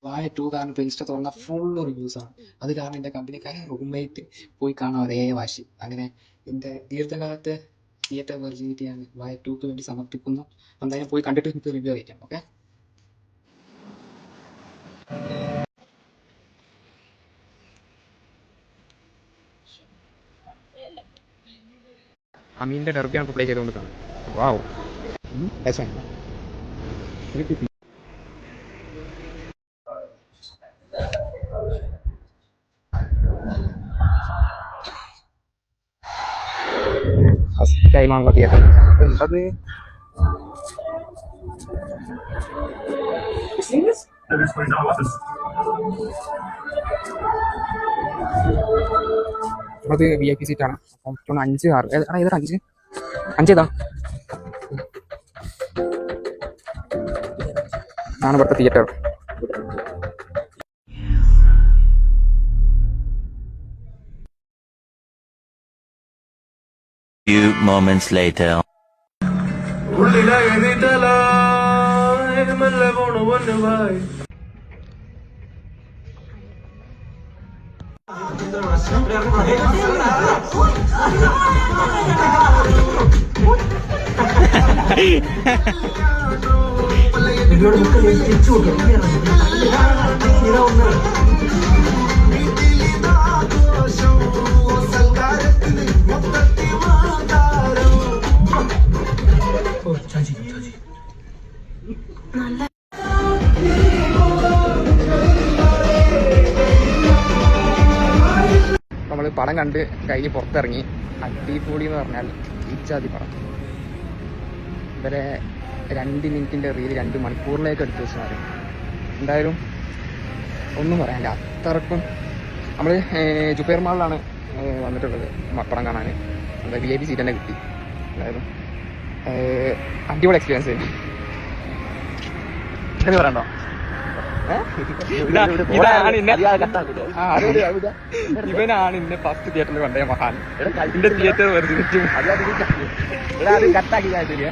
വായ 2 കാരണം ഇപ്പോൾ ഇൻസ്റ്റ തുറന്ന ഫുള്ള് റിവ്യൂസാണ്. അത് കാരണം എൻ്റെ കമ്പനിക്കാരെ റൂംമേറ്റ് പോയി കാണാൻ അതേ വാശി. അങ്ങനെ എൻ്റെ ദീർഘകാലത്തെ തിയേറ്റർ വെർജിനിറ്റിയാണ് വായ 2ക്ക് വേണ്ടി സമർപ്പിക്കുന്നു. എന്തായാലും പോയി കണ്ടിട്ട് എനിക്ക് റിവ്യൂ അറിയിക്കാം. ഓക്കെ. അമീൻ്റെ ഡെർബിയാണ് പ്ലേ ചെയ്തുകൊണ്ട് കാണാം. വാവ്, ഫസ്റ്റ് ടൈമാണല്ലോ തിയേറ്റർ. അത് അത് VIP സീറ്റാണ്. അപ്പം 5, 6 ഏതാ 5 ഏതാ ആണ് ഇവിടുത്തെ തിയേറ്റർ. Few moments later. നമ്മൾ പടം കണ്ട് കഴിഞ്ഞ് പുറത്തിറങ്ങി. അടിപൊളി എന്ന് പറഞ്ഞാൽ ഈച്ചാതി പടം. ഇവരെ 2 മിനിറ്റിൻ്റെ റീൽ 2 മണിക്കൂറിലേക്ക് എടുത്ത് വെച്ചാൽ എന്തായാലും ഒന്നും പറയാനില്ല. അത്രക്കും നമ്മൾ ജുബൈർ മാളിലാണ് വന്നിട്ടുള്ളത് പടം കാണാൻ. എന്താ VIP സീറ്റ് തന്നെ കിട്ടി. എന്തായാലും അടിപൊളി എക്സ്പീരിയൻസ്. എന്താ പറയണ്ടോ? ഇവനാണ് ഇന്നെ ഫസ്റ്റ് തിയേറ്ററിൽ കൊണ്ടുപോയ മഹാൻ. എന്റെ തിയേറ്റർ വെറുതെ കട്ടാക്കി കാര്യത്തില്ല.